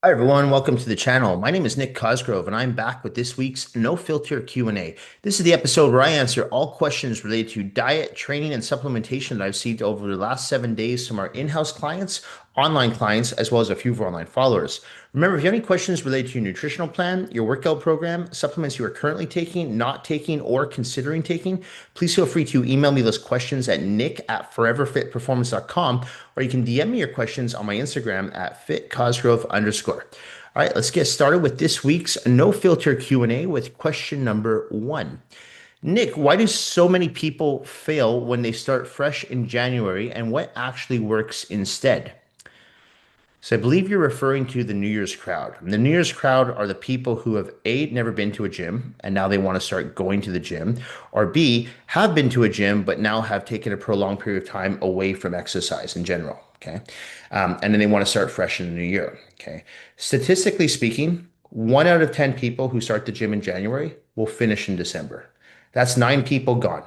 Hi everyone, welcome to the channel. My name is Nick Cosgrove and I'm back with this week's No Filter Q&A. This is the episode where I answer all questions related to diet, training, and supplementation that I've received over the last 7 days from our in-house clients, online clients, as well as a few of our online followers. Remember, if you have any questions related to your nutritional plan, your workout program, supplements you are currently taking, not taking, or considering taking, please feel free to email me those questions at nick@foreverfitperformance.com, or you can DM me your questions on my Instagram at fitcosgrove_. All right, let's get started with this week's no filter Q&A with question number one. Nick, why do so many people fail when they start fresh in January, and what actually works instead? So I believe you're referring to the New Year's crowd. And the New Year's crowd are the people who have A, never been to a gym and now they want to start going to the gym, or B, have been to a gym but now have taken a prolonged period of time away from exercise in general. Okay. And then they want to start fresh in the new year. Okay. Statistically speaking, 1 out of 10 people who start the gym in January will finish in December. That's 9 people gone.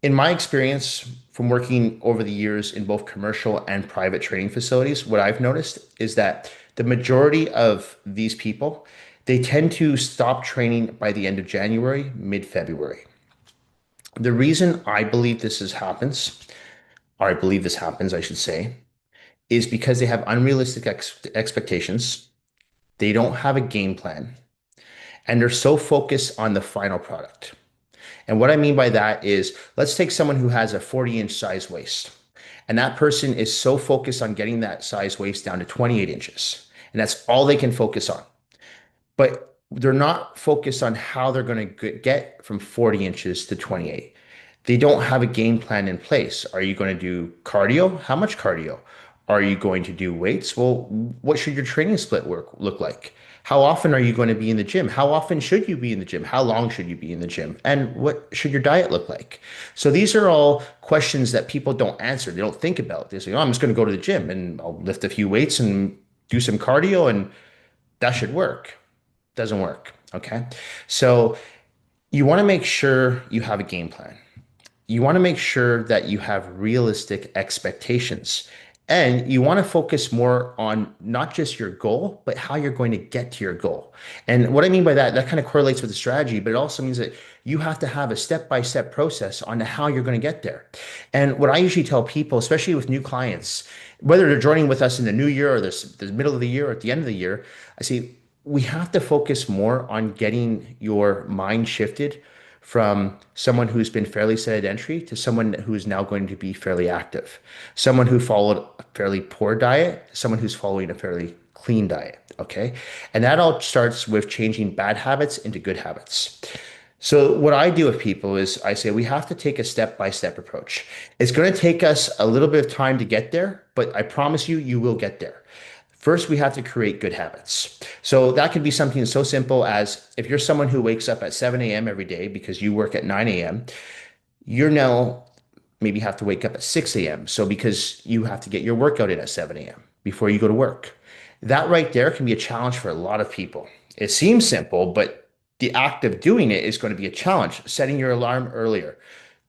In my experience from working over the years in both commercial and private training facilities, what I've noticed is that the majority of these people, they tend to stop training by the end of January, mid-February. The reason I believe or I believe this happens, I should say, is because they have unrealistic expectations. They don't have a game plan, and they're so focused on the final product. And what I mean by that is, let's take someone who has a 40-inch size waist. And that person is so focused on getting that size waist down to 28 inches. And that's all they can focus on. But they're not focused on how they're going to get from 40 inches to 28. They don't have a game plan in place. Are you going to do cardio? How much cardio? Are you going to do weights? Well, what should your training split look like? How often are you going to be in the gym? How often should you be in the gym? How long should you be in the gym? And what should your diet look like? So these are all questions that people don't answer. They don't think about. They say, oh, I'm just going to go to the gym and I'll lift a few weights and do some cardio and that should work. Doesn't work. Okay. So you want to make sure you have a game plan. You want to make sure that you have realistic expectations. And you want to focus more on not just your goal, but how you're going to get to your goal. And what I mean by that, that kind of correlates with the strategy, but it also means that you have to have a step-by-step process on how you're going to get there. And what I usually tell people, especially with new clients, whether they're joining with us in the new year or the middle of the year or at the end of the year, I say we have to focus more on getting your mind shifted from someone who's been fairly sedentary to someone who is now going to be fairly active, someone who followed a fairly poor diet, someone who's following a fairly clean diet. Okay. And that all starts with changing bad habits into good habits. So what I do with people is I say we have to take a step-by-step approach. It's going to take us a little bit of time to get there, but I promise you, you will get there. First, we have to create good habits. So that could be something so simple as if you're someone who wakes up at 7 a.m. every day because you work at 9 a.m., you're now maybe have to wake up at 6 a.m. So because you have to get your workout in at 7 a.m. before you go to work. That right there can be a challenge for a lot of people. It seems simple, but the act of doing it is going to be a challenge. Setting your alarm earlier,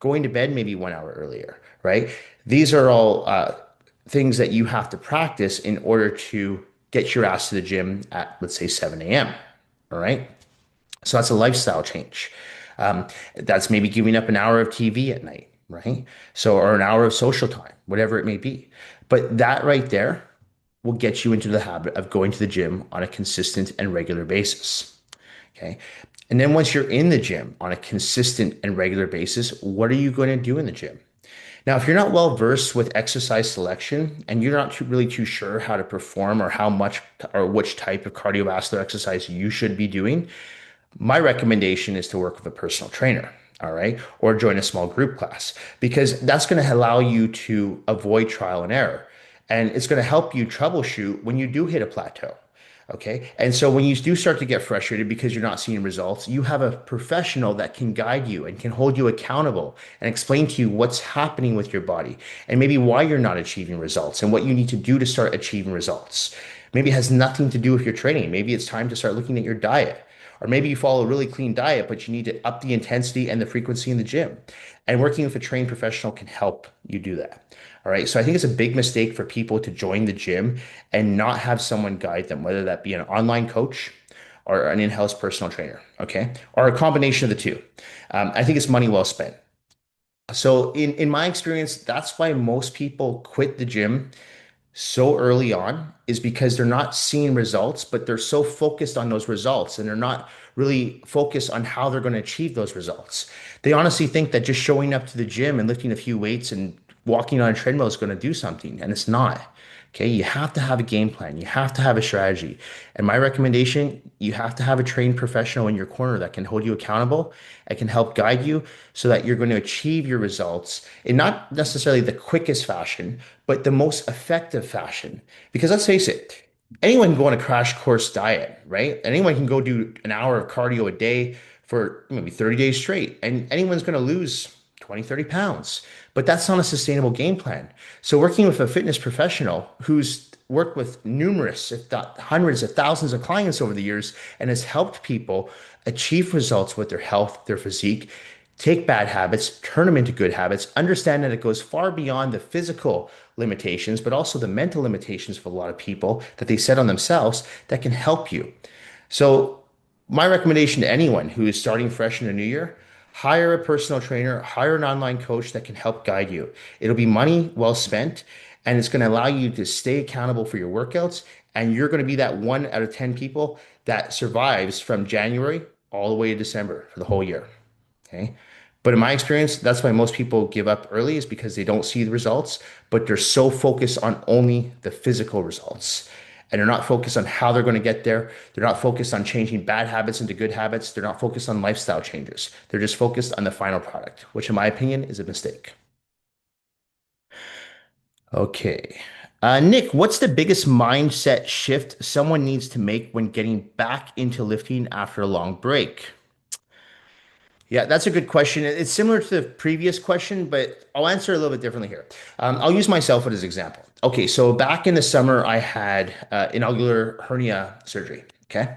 going to bed maybe 1 hour earlier, right? These are all things that you have to practice in order to get your ass to the gym at, let's say, 7 a.m. All right. So that's a lifestyle change. That's maybe giving up an hour of TV at night, right? So, or an hour of social time, whatever it may be. But that right there will get you into the habit of going to the gym on a consistent and regular basis. Okay. And then once you're in the gym on a consistent and regular basis, what are you going to do in the gym? Now, if you're not well versed with exercise selection and you're not really too sure how to perform or how much or which type of cardiovascular exercise you should be doing, my recommendation is to work with a personal trainer. All right. Or join a small group class because that's going to allow you to avoid trial and error. And it's going to help you troubleshoot when you do hit a plateau. Okay. And so when you do start to get frustrated because you're not seeing results, you have a professional that can guide you and can hold you accountable and explain to you what's happening with your body and maybe why you're not achieving results and what you need to do to start achieving results. Maybe it has nothing to do with your training. Maybe it's time to start looking at your diet. Or maybe you follow a really clean diet, but you need to up the intensity and the frequency in the gym. And working with a trained professional can help you do that. All right. So I think it's a big mistake for people to join the gym and not have someone guide them, whether that be an online coach or an in-house personal trainer. Okay. Or a combination of the two. I think it's money well spent. So in my experience, that's why most people quit the gym so early on is because they're not seeing results, but they're so focused on those results and they're not really focused on how they're going to achieve those results. They honestly think that just showing up to the gym and lifting a few weights and walking on a treadmill is going to do something, and it's not. Okay, you have to have a game plan. You have to have a strategy. And my recommendation, you have to have a trained professional in your corner that can hold you accountable and can help guide you so that you're going to achieve your results in not necessarily the quickest fashion, but the most effective fashion. Because let's face it, anyone can go on a crash course diet, right? Anyone can go do an hour of cardio a day for maybe 30 days straight, and anyone's going to lose 20, 30 pounds. But that's not a sustainable game plan. So working with a fitness professional who's worked with numerous, if not hundreds of thousands of clients over the years and has helped people achieve results with their health, their physique, take bad habits, turn them into good habits, understand that it goes far beyond the physical limitations, but also the mental limitations for a lot of people that they set on themselves that can help you. So, my recommendation to anyone who is starting fresh in the new year, hire a personal trainer, hire an online coach that can help guide you. It'll be money well spent, and it's going to allow you to stay accountable for your workouts. And you're going to be that 1 out of 10 people that survives from January all the way to December for the whole year. Okay. But in my experience, that's why most people give up early is because they don't see the results, but they're so focused on only the physical results. And they're not focused on how they're going to get there. They're not focused on changing bad habits into good habits. They're not focused on lifestyle changes. They're just focused on the final product, which in my opinion is a mistake. Okay. Nick, what's the biggest mindset shift someone needs to make when getting back into lifting after a long break? Yeah, that's a good question. It's similar to the previous question, but I'll answer a little bit differently here. I'll use myself as an example. Okay, so back in the summer, I had inaugular hernia surgery. Okay.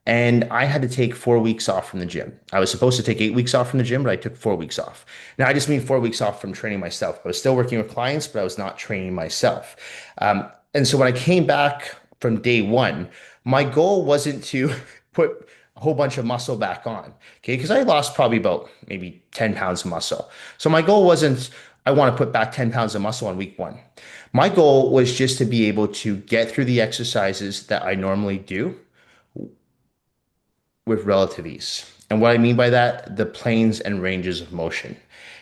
And I had to take 4 weeks off from the gym. I was supposed to take 8 weeks off from the gym, but I took 4 weeks off. Now, I just mean 4 weeks off from training myself. I was still working with clients, but I was not training myself. And so when I came back from day one, my goal wasn't to put a whole bunch of muscle back on, okay? Because I lost probably about maybe 10 pounds of muscle. So my goal wasn't, I want to put back 10 pounds of muscle on week one. My goal was just to be able to get through the exercises that I normally do with relative ease. And what I mean by that, the planes and ranges of motion.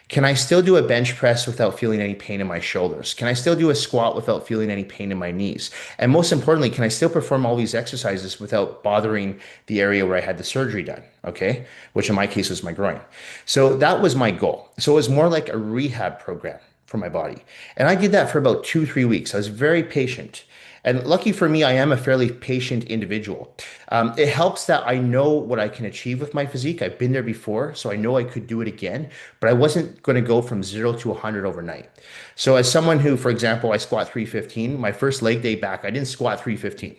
Can I still do a bench press without feeling any pain in my shoulders? Can I still do a squat without feeling any pain in my knees? And most importantly, can I still perform all these exercises without bothering the area where I had the surgery done? Okay. Which in my case was my groin. So that was my goal. So it was more like a rehab program for my body. And I did that for about 2, 3 weeks. I was very patient. And lucky for me, I am a fairly patient individual. It helps that I know what I can achieve with my physique. I've been there before, so I know I could do it again, but I wasn't going to go from 0 to 100 overnight. So, as someone who, for example, I squat 315, my first leg day back, I didn't squat 315.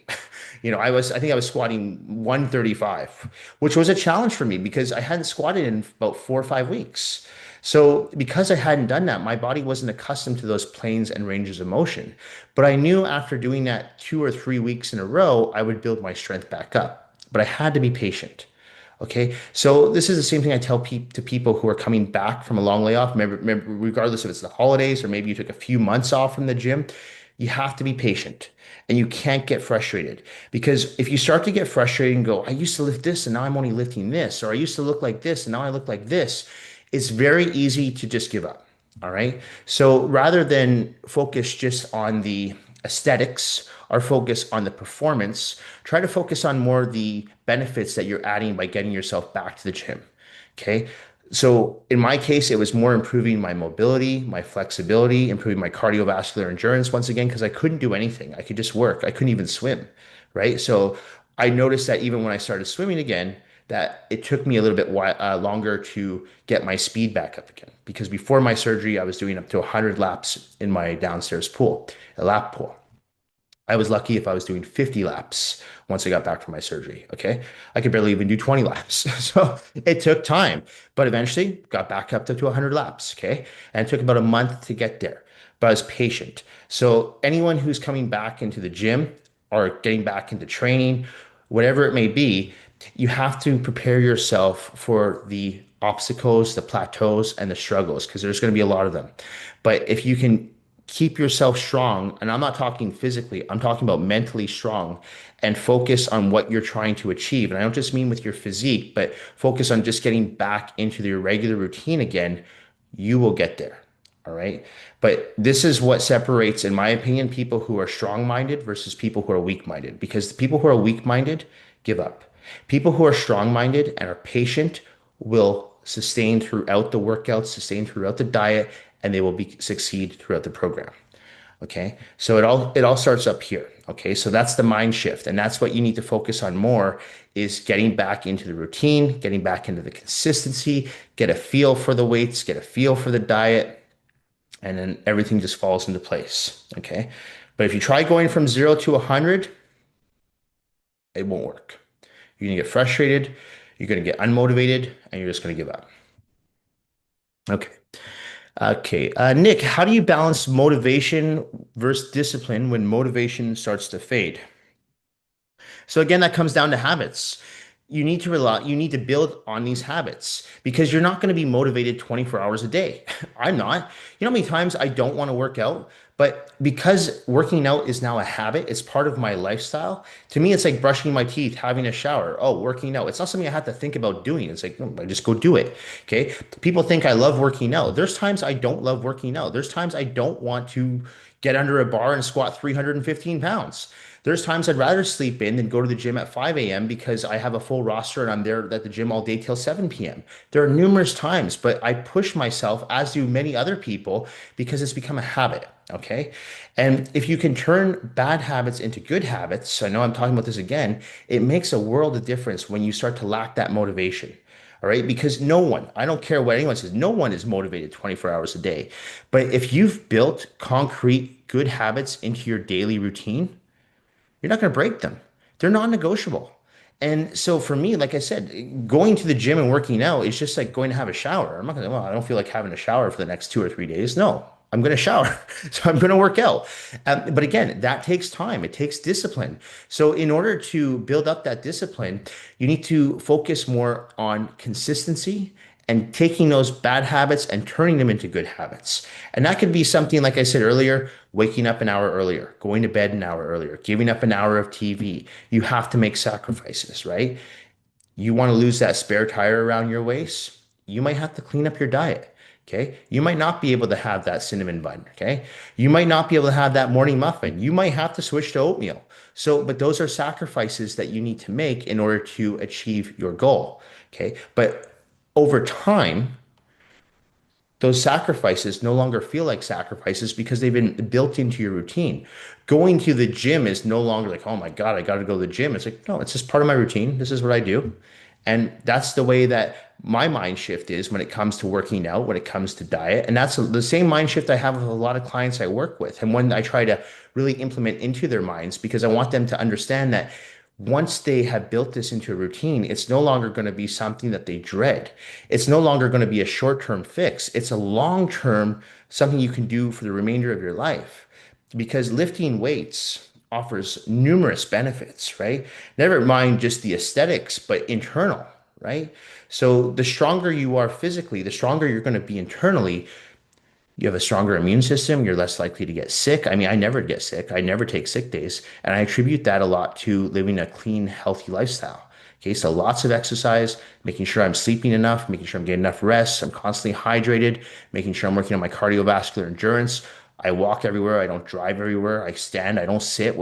I think I was squatting 135, which was a challenge for me because I hadn't squatted in about 4 or 5 weeks. So because I hadn't done that, my body wasn't accustomed to those planes and ranges of motion. But I knew after doing that 2 or 3 weeks in a row, I would build my strength back up. But I had to be patient. Okay. So this is the same thing I tell to people who are coming back from a long layoff. Remember, regardless if it's the holidays or maybe you took a few months off from the gym, you have to be patient and you can't get frustrated because if you start to get frustrated and go, I used to lift this and now I'm only lifting this, or I used to look like this and now I look like this, it's very easy to just give up. All right. So rather than focus just on the aesthetics or focus on the performance, try to focus on more the benefits that you're adding by getting yourself back to the gym. Okay. So in my case, it was more improving my mobility, my flexibility, improving my cardiovascular endurance once again, because I couldn't do anything. I could just work. I couldn't even swim. Right. So I noticed that even when I started swimming again, that it took me a little bit longer to get my speed back up again. Because before my surgery, I was doing up to 100 laps in my downstairs pool, a lap pool. I was lucky if I was doing 50 laps once I got back from my surgery. Okay. I could barely even do 20 laps. So it took time, but eventually got back up to 100 laps. Okay. And it took about a month to get there. but I was patient. So anyone who's coming back into the gym or getting back into training, whatever it may be, you have to prepare yourself for the obstacles, the plateaus, and the struggles because there's going to be a lot of them. But if you can keep yourself strong, and I'm not talking physically, I'm talking about mentally strong and focus on what you're trying to achieve. And I don't just mean with your physique, but focus on just getting back into your regular routine again, you will get there. All right. But this is what separates, in my opinion, people who are strong minded versus people who are weak minded, because the people who are weak minded give up. People who are strong minded and are patient will sustain throughout the workouts, sustain throughout the diet, and they will succeed throughout the program. Okay. So it all starts up here. Okay. So that's the mind shift. And that's what you need to focus on more is getting back into the routine, getting back into the consistency, get a feel for the weights, get a feel for the diet, and then everything just falls into place. Okay. But if you try going from 0 to 100, it won't work. You're going to get frustrated, you're going to get unmotivated, and you're just going to give up. Okay. Okay. Nick, how do you balance motivation versus discipline when motivation starts to fade? So again, that comes down to habits. You need to build on these habits because you're not going to be motivated 24 hours a day. I'm not. You know how many times I don't want to work out, but because working out is now a habit, it's part of my lifestyle. To me, it's like brushing my teeth, having a shower. Oh, working out. It's not something I have to think about doing. It's like, no, I just go do it. Okay. People think I love working out. There's times I don't love working out. There's times I don't want to get under a bar and squat 315 pounds. There's times I'd rather sleep in than go to the gym at 5 a.m. because I have a full roster and I'm there at the gym all day till 7 p.m. There are numerous times, but I push myself, as do many other people, because it's become a habit. Okay. And if you can turn bad habits into good habits, I know I'm talking about this again, it makes a world of difference when you start to lack that motivation. All right. Because no one, I don't care what anyone says, no one is motivated 24 hours a day. But if you've built concrete good habits into your daily routine, you're not going to break them. They're non-negotiable. And so for me, like I said, going to the gym and working out is just like going to have a shower. I'm not going to, well, I don't feel like having a shower for the next 2 or 3 days. No, I'm going to shower. So I'm going to work out. But again, that takes time. It takes discipline. So in order to build up that discipline, you need to focus more on consistency and taking those bad habits and turning them into good habits. And that could be something, like I said earlier, waking up an hour earlier, going to bed an hour earlier, giving up an hour of TV. You have to make sacrifices, right? You want to lose that spare tire around your waist, you might have to clean up your diet. Okay. You might not be able to have that cinnamon bun. Okay. You might not be able to have that morning muffin. You might have to switch to oatmeal. So, but those are sacrifices that you need to make in order to achieve your goal. Okay. But over time, those sacrifices no longer feel like sacrifices because they've been built into your routine. Going to the gym is no longer like, oh my God, I got to go to the gym. It's like, no, it's just part of my routine. This is what I do. And that's the way that my mind shift is when it comes to working out, when it comes to diet. And that's the same mind shift I have with a lot of clients I work with. And when I try to really implement into their minds, because I want them to understand that once they have built this into a routine, it's no longer going to be something that they dread. It's no longer going to be a short-term fix. It's a long-term something you can do for the remainder of your life because lifting weights offers numerous benefits, right? Never mind just the aesthetics, but internal, right? So the stronger you are physically, the stronger you're going to be internally, you have a stronger immune system, you're less likely to get sick. I mean, I never get sick. I never take sick days. And I attribute that a lot to living a clean, healthy lifestyle. Okay, so lots of exercise, making sure I'm sleeping enough, making sure I'm getting enough rest, I'm constantly hydrated, making sure I'm working on my cardiovascular endurance. I walk everywhere, I don't drive everywhere, I stand, I don't sit.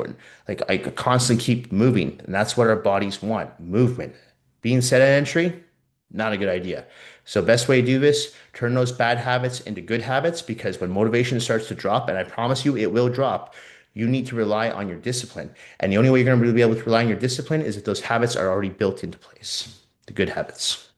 Like I constantly keep moving. And that's what our bodies want, movement. Being sedentary, not a good idea. So best way to do this, turn those bad habits into good habits because when motivation starts to drop, and I promise you it will drop, you need to rely on your discipline. And the only way you're going to be able to rely on your discipline is if those habits are already built into place, the good habits.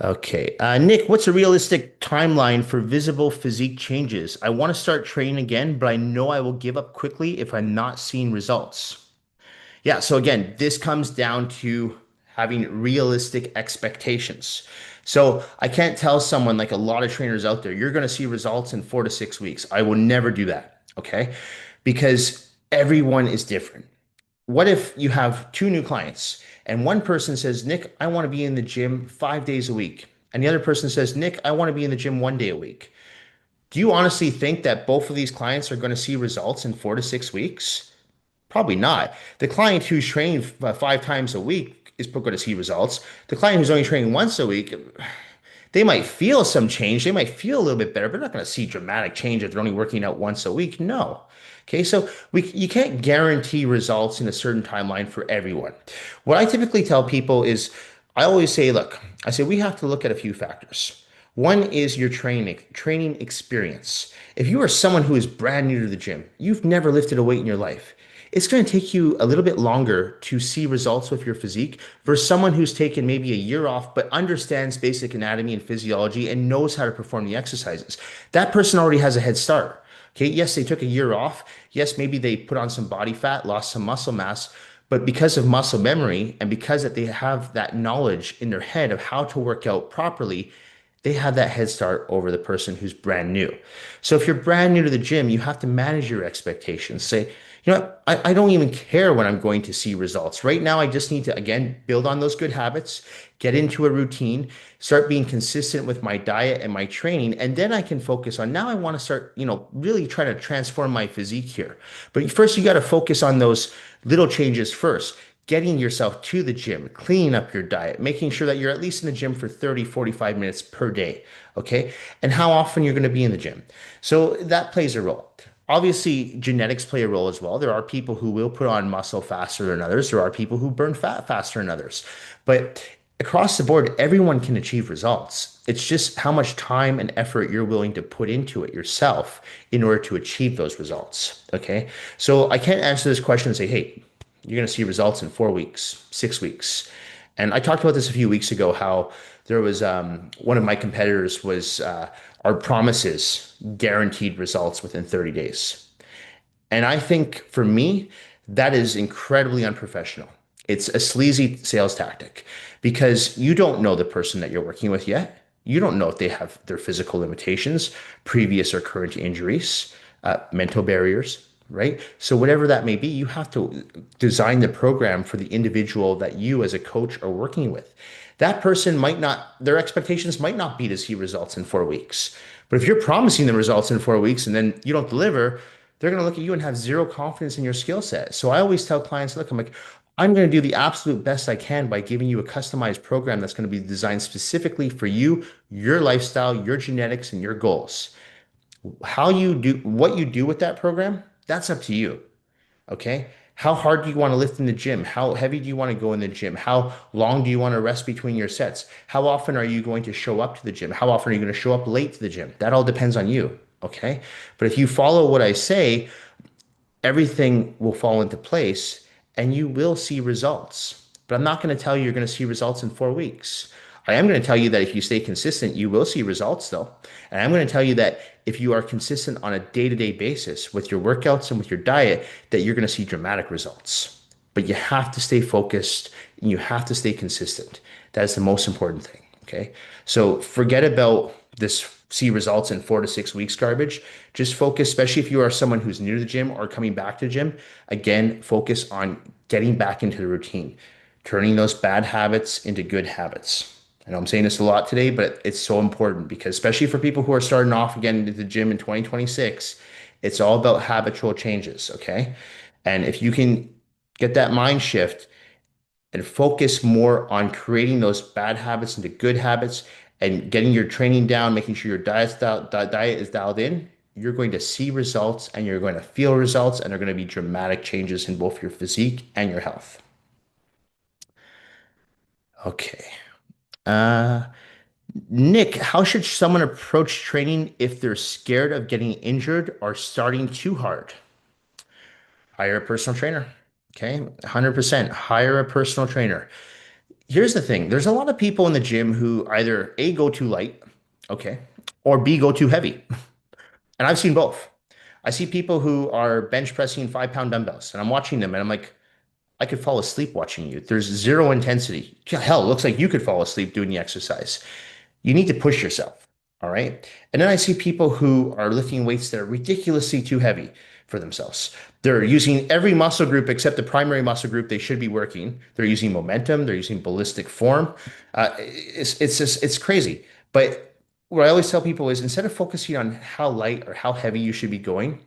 Okay. Nick, what's a realistic timeline for visible physique changes? I want to start training again, but I know I will give up quickly if I'm not seeing results. Yeah. So again, this comes down to having realistic expectations. So I can't tell someone like a lot of trainers out there, you're going to see results in 4 to 6 weeks. I will never do that. Okay. Because everyone is different. What if you have two new clients and one person says, Nick, I want to be in the gym 5 days a week. And the other person says, Nick, I want to be in the gym 1 day a week. Do you honestly think that both of these clients are going to see results in 4 to 6 weeks? Probably not. The client who's training 5 times a week is going to see results. The client who's only training once a week, they might feel some change. They might feel a little bit better, but they're not going to see dramatic change if they're only working out once a week. No. Okay, so you can't guarantee results in a certain timeline for everyone. What I typically tell people is I always say, look, I say we have to look at a few factors. One is your training experience. If you are someone who is brand new to the gym, you've never lifted a weight in your life, it's going to take you a little bit longer to see results with your physique versus someone who's taken maybe a year off but understands basic anatomy and physiology and knows how to perform the exercises. That person already has a head start. Okay, yes, they took a year off. Yes, maybe they put on some body fat, lost some muscle mass, but because of muscle memory and because that they have that knowledge in their head of how to work out properly, they have that head start over the person who's brand new. So if you're brand new to the gym, you have to manage your expectations. Say, you know what, I don't even care when I'm going to see results. Right now, I just need to, again, build on those good habits, get into a routine, start being consistent with my diet and my training, and then I can focus on now I want to start, really try to transform my physique here. But first, you got to focus on those little changes first, getting yourself to the gym, cleaning up your diet, making sure that you're at least in the gym for 30, 45 minutes per day. Okay. And how often you're going to be in the gym. So that plays a role. Obviously, genetics play a role as well. There are people who will put on muscle faster than others. There are people who burn fat faster than others. But across the board, everyone can achieve results. It's just how much time and effort you're willing to put into it yourself in order to achieve those results. Okay. So I can't answer this question and say, hey, you're going to see results in 4 weeks, 6 weeks. And I talked about this a few weeks ago, how there was one of my competitors was our promises guaranteed results within 30 days. And I think for me, that is incredibly unprofessional. It's a sleazy sales tactic because you don't know the person that you're working with yet. You don't know if they have their physical limitations, previous or current injuries, mental barriers, right? So whatever that may be, you have to design the program for the individual that you as a coach are working with. That person might not, their expectations might not be to see results in 4 weeks. But if you're promising them results in 4 weeks and then you don't deliver, they're going to look at you and have zero confidence in your skill set. So I always tell clients, look, I'm like, I'm going to do the absolute best I can by giving you a customized program that's going to be designed specifically for you, your lifestyle, your genetics, and your goals. How you do what you do with that program, that's up to you. Okay. How hard do you want to lift in the gym? How heavy do you want to go in the gym? How long do you want to rest between your sets? How often are you going to show up to the gym? How often are you going to show up late to the gym? That all depends on you. Okay. But if you follow what I say, everything will fall into place and you will see results. But I'm not going to tell you you're going to see results in 4 weeks. I am going to tell you that if you stay consistent, you will see results though. And I'm going to tell you that if you are consistent on a day-to-day basis with your workouts and with your diet, that you're going to see dramatic results. But you have to stay focused and you have to stay consistent. That is the most important thing. Okay. So forget about this see results in 4 to 6 weeks garbage. Just focus, especially if you are someone who's new to the gym or coming back to the gym. Again, focus on getting back into the routine, turning those bad habits into good habits. I know I'm saying this a lot today, but it's so important because especially for people who are starting off again into the gym in 2026, it's all about habitual changes. Okay. And if you can get that mind shift and focus more on creating those bad habits into good habits and getting your training down, making sure your diet is dialed in, you're going to see results and you're going to feel results, and they're going to be dramatic changes in both your physique and your health. Okay. Uh, Nick, how should someone approach training if they're scared of getting injured or starting too hard? Hire a personal trainer. Okay. 100%. Hire a personal trainer. Here's the thing. There's a lot of people in the gym who either A, go too light, okay, or B, go too heavy. And I've seen both. I see people who are bench pressing 5 pound dumbbells and I'm watching them and I'm like, I could fall asleep watching you. There's zero intensity. Hell, it looks like you could fall asleep doing the exercise. You need to push yourself. All right. And then I see people who are lifting weights that are ridiculously too heavy for themselves. They're using every muscle group except the primary muscle group they should be working. They're using momentum. They're using ballistic form. It's just, it's crazy. But what I always tell people is instead of focusing on how light or how heavy you should be going,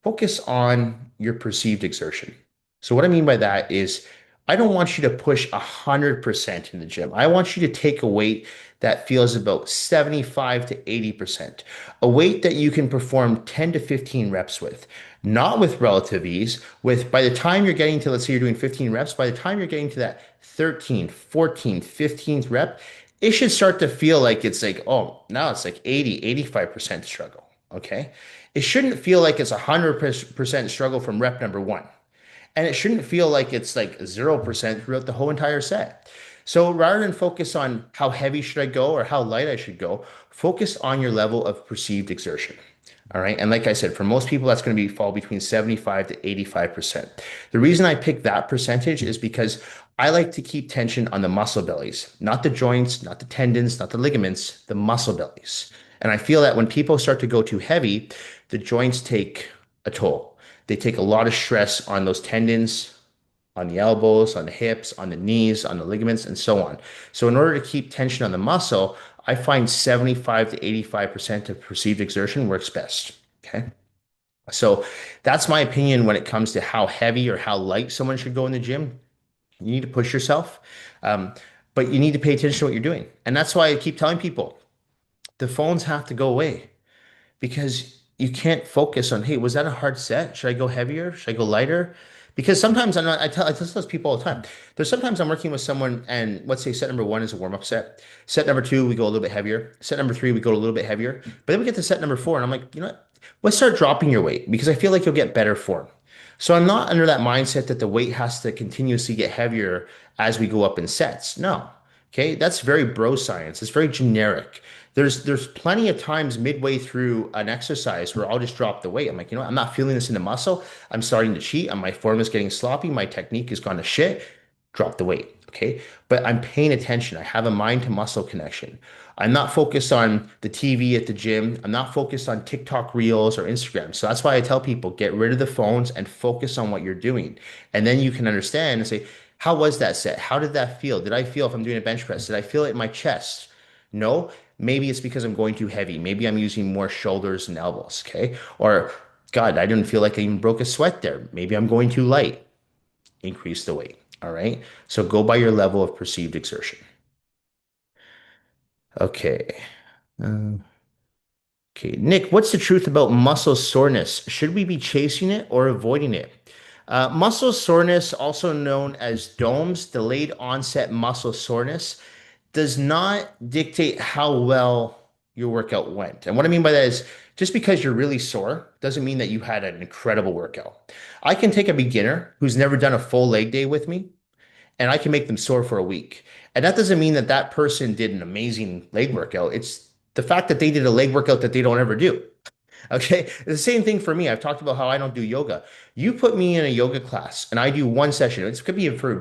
focus on your perceived exertion. So what I mean by that is I don't want you to push 100% in the gym. I want you to take a weight that feels about 75 to 80%, a weight that you can perform 10 to 15 reps with, not with relative ease, with by the time you're getting to, let's say you're doing 15 reps, by the time you're getting to that 13th, 14th, 15th rep, it should start to feel like it's like, oh, now it's like 80, 85% struggle. Okay. It shouldn't feel like it's 100% struggle from rep number one. And it shouldn't feel like it's like 0% throughout the whole entire set. So rather than focus on how heavy should I go or how light I should go, focus on your level of perceived exertion. All right. And like I said, for most people, that's going to be fall between 75 to 85%. The reason I pick that percentage is because I like to keep tension on the muscle bellies, not the joints, not the tendons, not the ligaments, the muscle bellies. And I feel that when people start to go too heavy, the joints take a toll. They take a lot of stress on those tendons, on the elbows, on the hips, on the knees, on the ligaments, and so on. So in order to keep tension on the muscle, I find 75 to 85% of perceived exertion works best. Okay. So that's my opinion when it comes to how heavy or how light someone should go in the gym. You need to push yourself, um, but you need to pay attention to what you're doing. And that's why I keep telling people the phones have to go away because you can't focus on, hey, was that a hard set? Should I go heavier? Should I go lighter? Because sometimes I'm not, I tell those people all the time. There's sometimes I'm working with someone and let's say set number one is a warm-up set. Set number two, we go a little bit heavier. Set number three, we go a little bit heavier. But then we get to set number four and I'm like, you know what? Let's start dropping your weight because I feel like you'll get better form. So I'm not under that mindset that the weight has to continuously get heavier as we go up in sets. No. Okay, that's very bro science. It's very generic. There's plenty of times midway through an exercise where I'll just drop the weight. I'm like, you know what? I'm not feeling this in the muscle. I'm starting to cheat, and my form is getting sloppy. My technique has gone to shit. Drop the weight. Okay. But I'm paying attention. I have a mind to muscle connection. I'm not focused on the TV at the gym. I'm not focused on TikTok reels or Instagram. So that's why I tell people get rid of the phones and focus on what you're doing. And then you can understand and say, how was that set? How did that feel? Did I feel if I'm doing a bench press? Did I feel it in my chest? No. Maybe it's because I'm going too heavy. Maybe I'm using more shoulders and elbows. Okay. Or God, I didn't feel like I even broke a sweat there. Maybe I'm going too light. Increase the weight. All right. So go by your level of perceived exertion. Okay. Uh, okay. Nick, what's the truth about muscle soreness? Should we be chasing it or avoiding it? Muscle soreness, also known as DOMS, delayed onset muscle soreness, does not dictate how well your workout went. And what I mean by that is just because you're really sore doesn't mean that you had an incredible workout. I can take a beginner who's never done a full leg day with me and I can make them sore for a week. And that doesn't mean that that person did an amazing leg workout. It's the fact that they did a leg workout that they don't ever do. Okay. The same thing for me. I've talked about how I don't do yoga. You put me in a yoga class and I do one session. It could be for a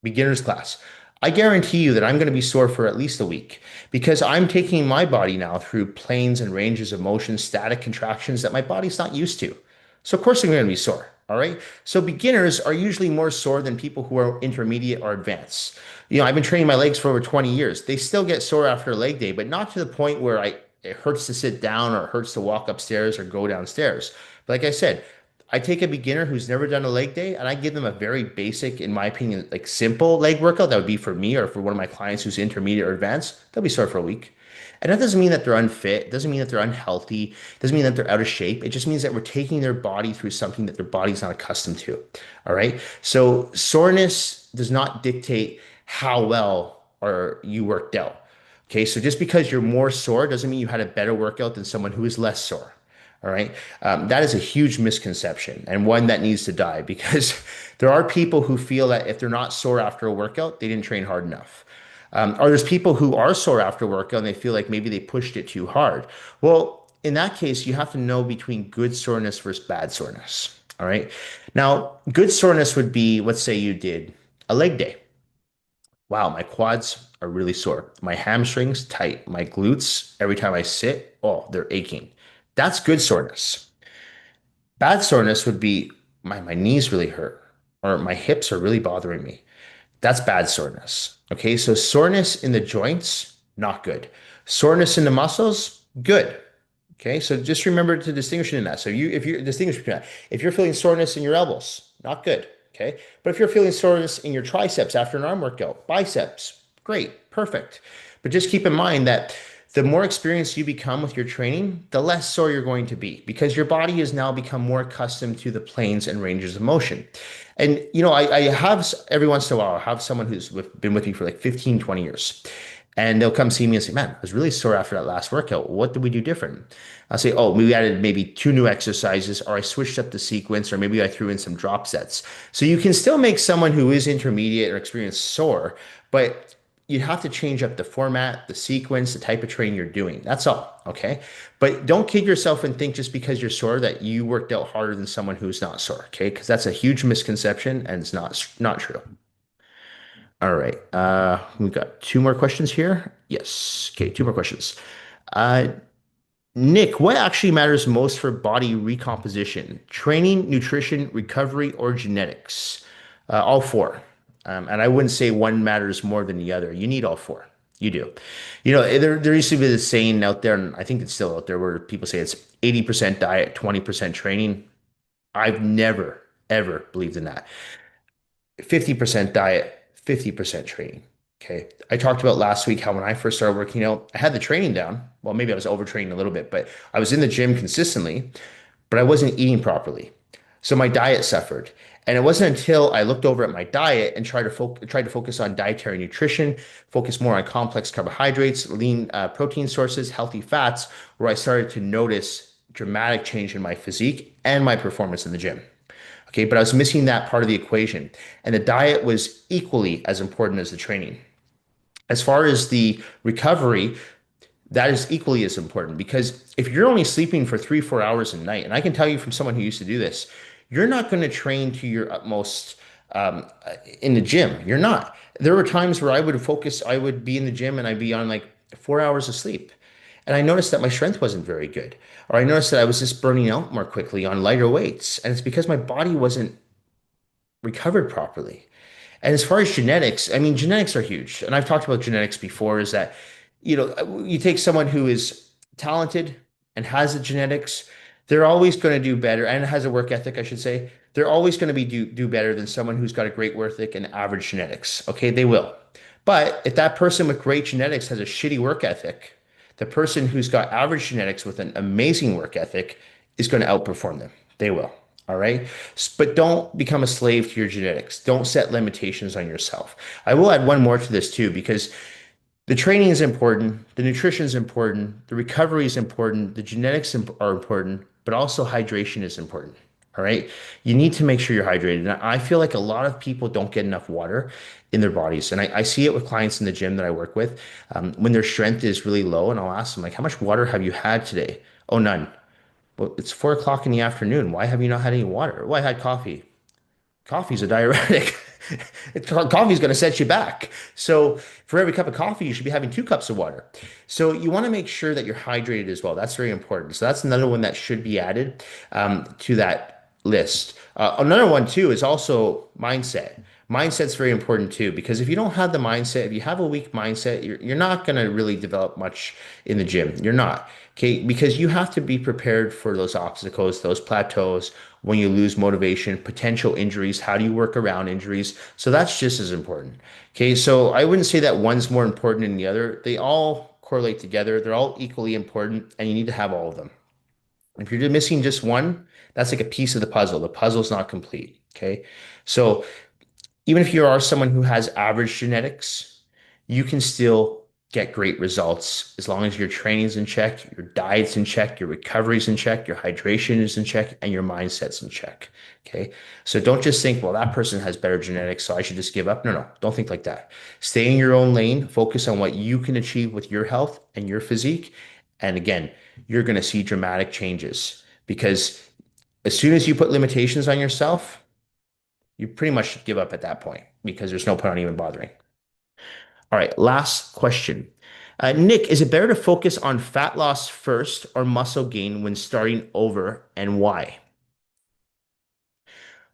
beginner's class. I guarantee you that I'm going to be sore for at least a week because I'm taking my body now through planes and ranges of motion, static contractions that my body's not used to. So of course I'm going to be sore. All right. So beginners are usually more sore than people who are intermediate or advanced. You know, I've been training my legs for over 20 years. They still get sore after a leg day, but not to the point where it hurts to sit down or it hurts to walk upstairs or go downstairs. But like I said, I take a beginner who's never done a leg day and I give them a very basic, in my opinion, like simple leg workout that would be for me or for one of my clients who's intermediate or advanced. They'll be sore for a week. And that doesn't mean that they're unfit. It doesn't mean that they're unhealthy. It doesn't mean that they're out of shape. It just means that we're taking their body through something that their body's not accustomed to. All right. So soreness does not dictate how well or you worked out. Okay. So just because you're more sore doesn't mean you had a better workout than someone who is less sore. All right. That is a huge misconception and one that needs to die because there are people who feel that if they're not sore after a workout, they didn't train hard enough. Or there's people who are sore after workout and they feel like maybe they pushed it too hard. Well, in that case, you have to know between good soreness versus bad soreness. All right. Now, good soreness would be, let's say you did a leg day. Wow, my quads are really sore. My hamstrings tight. My glutes, every time I sit, oh, they're aching. That's good soreness. Bad soreness would be my knees really hurt or my hips are really bothering me. That's bad soreness. Okay, so soreness in the joints, not good. Soreness in the muscles, good. Okay, so just remember to distinguish in that. So if you distinguish between that, if you're feeling soreness in your elbows, not good. Okay, but if you're feeling soreness in your triceps after an arm workout, biceps, great, perfect. But just keep in mind that the more experienced you become with your training, the less sore you're going to be because your body has now become more accustomed to the planes and ranges of motion. And I have every once in a while, I have someone been with me for like 15, 20 years. And they'll come see me and say, man, I was really sore after that last workout. What did we do different? I'll say, oh, we added maybe two new exercises, or I switched up the sequence, or maybe I threw in some drop sets. So you can still make someone who is intermediate or experienced sore, but you have to change up the format, the sequence, the type of training you're doing. That's all. Okay. But don't kid yourself and think just because you're sore that you worked out harder than someone who's not sore. Okay. Because that's a huge misconception and it's not true. All right. We've got two more questions here. Yes. Okay. Two more questions. Uh, Nick, what actually matters most for body recomposition? Training, nutrition, recovery, or genetics? All four. And I wouldn't say one matters more than the other. You need all four. You do. There used to be this saying out there, and I think it's still out there, where people say it's 80% diet, 20% training. I've never, ever believed in that. 50% diet, 50% training. Okay. I talked about last week how when I first started working out, I had the training down. Well, maybe I was overtraining a little bit, but I was in the gym consistently, but I wasn't eating properly. So my diet suffered. And it wasn't until I looked over at my diet and tried to focus on dietary nutrition, focus more on complex carbohydrates, lean protein sources, healthy fats, where I started to notice dramatic change in my physique and my performance in the gym. Okay, but I was missing that part of the equation. And the diet was equally as important as the training. As far as the recovery, that is equally as important because if you're only sleeping for 3, 4 hours a night, and I can tell you from someone who used to do this, you're not going to train to your utmost um, in the gym. You're not. There were times where I would be in the gym and I'd be on like 4 hours of sleep. And I noticed that my strength wasn't very good. Or I noticed that I was just burning out more quickly on lighter weights. And it's because my body wasn't recovered properly. And as far as genetics, I mean, genetics are huge. And I've talked about genetics before, is that, you take someone who is talented and has the genetics, they're always going to do better and has a work ethic, I should say. They're always going to do better than someone who's got a great work ethic and average genetics. Okay, they will. But if that person with great genetics has a shitty work ethic, the person who's got average genetics with an amazing work ethic is going to outperform them. They will. All right. But don't become a slave to your genetics. Don't set limitations on yourself. I will add one more to this too, because the training is important, the nutrition is important, the recovery is important, the genetics are important, but also hydration is important. All right. You need to make sure you're hydrated. And I feel like a lot of people don't get enough water in their bodies. And I see it with clients in the gym that I work with when their strength is really low. And I'll ask them, like, how much water have you had today? Oh, none. Well, it's 4 o'clock in the afternoon. Why have you not had any water? Well, I had coffee. Coffee's a diuretic. Coffee's going to set you back. So for every cup of coffee, you should be having 2 cups of water. So you want to make sure that you're hydrated as well. That's very important. So that's another one that should be added to that list. Another one too is also mindset. Mindset's very important too, because if you don't have the mindset, if you have a weak mindset, you're not going to really develop much in the gym. You're not. Okay, because you have to be prepared for those obstacles, those plateaus, when you lose motivation, potential injuries, how do you work around injuries? So that's just as important. Okay, so I wouldn't say that one's more important than the other. They all correlate together. They're all equally important, and you need to have all of them. If you're missing just one, that's like a piece of the puzzle. The puzzle's not complete. Okay, so even if you are someone who has average genetics, you can still get great results as long as your training's in check, your diet's in check, your recovery's in check, your hydration is in check, and your mindset's in check. Okay. So don't just think, well, that person has better genetics, so I should just give up. No, no, don't think like that. Stay in your own lane, focus on what you can achieve with your health and your physique. And again, you're going to see dramatic changes because As soon as you put limitations on yourself, you pretty much should give up at that point because there's no point on even bothering. All right, last question. Nick, is it better to focus on fat loss first or muscle gain when starting over, and why?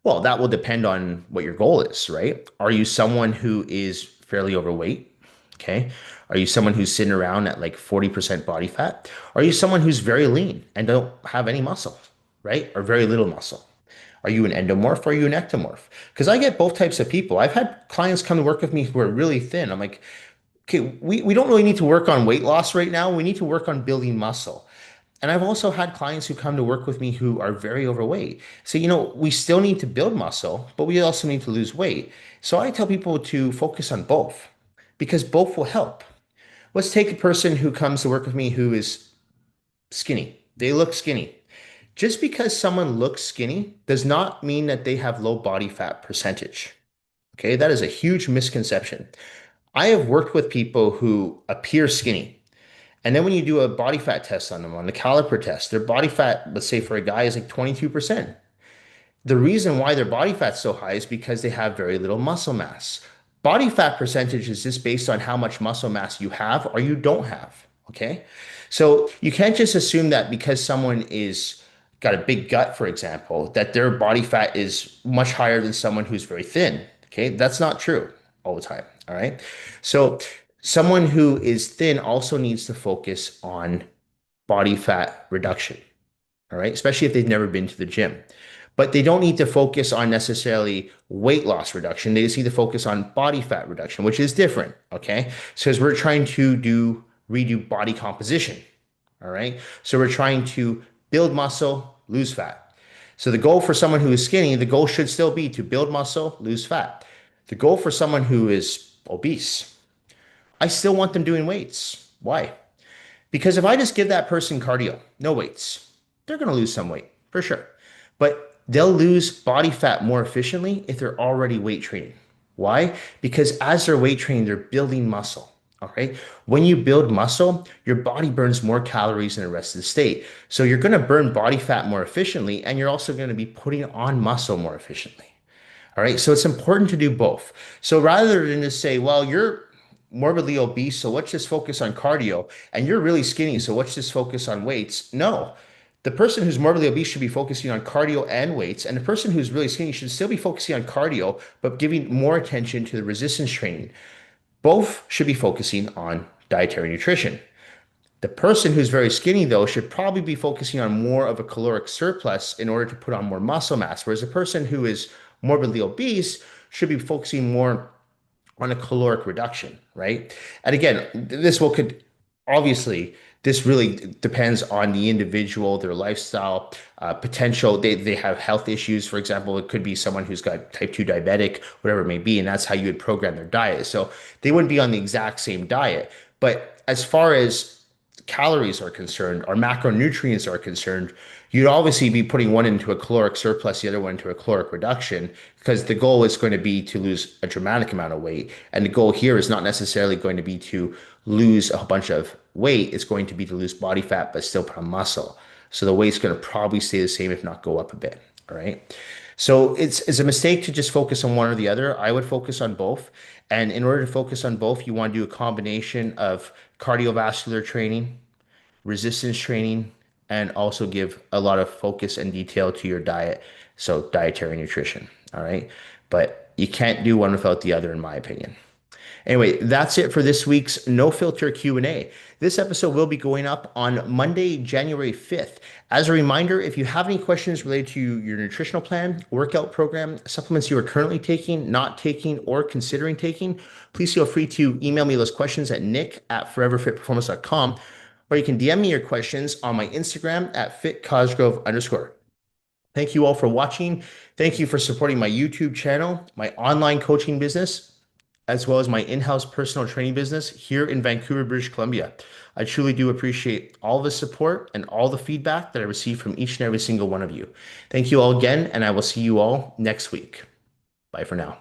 Well, that will depend on what your goal is, right? Are you someone who is fairly overweight? Okay. Are you someone who's sitting around at like 40% body fat? Are you someone who's very lean and don't have any muscle, right? Or very little muscle? Are you an endomorph or are you an ectomorph? Because I get both types of people. I've had clients come to work with me who are really thin. I'm like, okay, we don't really need to work on weight loss right now. We need to work on building muscle. And I've also had clients who come to work with me who are very overweight. So, we still need to build muscle, but we also need to lose weight. So I tell people to focus on both because both will help. Let's take a person who comes to work with me who is skinny. They look skinny. Just because someone looks skinny does not mean that they have low body fat percentage. Okay, that is a huge misconception. I have worked with people who appear skinny. And then when you do a body fat test on them, on the caliper test, their body fat, let's say for a guy, is like 22%. The reason why their body fat's so high is because they have very little muscle mass. Body fat percentage is just based on how much muscle mass you have or you don't have. Okay. So you can't just assume that because someone is got a big gut, for example, that their body fat is much higher than someone who's very thin. Okay. That's not true all the time. All right. So someone who is thin also needs to focus on body fat reduction. All right. Especially if they've never been to the gym. But they don't need to focus on necessarily weight loss reduction. They just need to focus on body fat reduction, which is different. Okay. So as we're trying to redo body composition. All right. So we're trying to build muscle, lose fat. So the goal for someone who is skinny, the goal should still be to build muscle, lose fat. The goal for someone who is obese, I still want them doing weights. Why? Because if I just give that person cardio, no weights, they're going to lose some weight for sure. But they'll lose body fat more efficiently if they're already weight training. Why? Because as they're weight training, they're building muscle. All right. When you build muscle, your body burns more calories than the rest of the state. So you're going to burn body fat more efficiently, and you're also going to be putting on muscle more efficiently. All right. So it's important to do both. So rather than just say, well, you're morbidly obese, so let's just focus on cardio, and you're really skinny, so let's just focus on weights. No. The person who's morbidly obese should be focusing on cardio and weights, and the person who's really skinny should still be focusing on cardio, but giving more attention to the resistance training. Both should be focusing on dietary nutrition. The person who's very skinny, though, should probably be focusing on more of a caloric surplus in order to put on more muscle mass, whereas the person who is morbidly obese should be focusing more on a caloric reduction, right? And again, this will could obviously this really depends on the individual, their lifestyle, potential. They have health issues. For example, it could be someone who's got type 2 diabetic, whatever it may be, and that's how you would program their diet. So they wouldn't be on the exact same diet. But as far as calories are concerned or macronutrients are concerned, you'd obviously be putting one into a caloric surplus, the other one into a caloric reduction, because the goal is going to be to lose a dramatic amount of weight. And the goal here is not necessarily going to be to lose a bunch of weight. It's going to be to lose body fat, but still put on muscle. So the weight's going to probably stay the same, if not go up a bit. All right. So it's a mistake to just focus on one or the other. I would focus on both. And in order to focus on both, you want to do a combination of cardiovascular training, resistance training, and also give a lot of focus and detail to your diet. So dietary nutrition. All right. But you can't do one without the other, in my opinion. Anyway, that's it for this week's No Filter Q&A. This episode will be going up on Monday, January 5th. As a reminder, if you have any questions related to your nutritional plan, workout program, supplements you are currently taking, not taking, or considering taking, please feel free to email me those questions at nick@foreverfitperformance.com, or you can DM me your questions on my Instagram at fitcosgrove_. Thank you all for watching. Thank you for supporting my YouTube channel, my online coaching business, as well as my in-house personal training business here in Vancouver, British Columbia. I truly do appreciate all the support and all the feedback that I receive from each and every single one of you. Thank you all again, and I will see you all next week. Bye for now.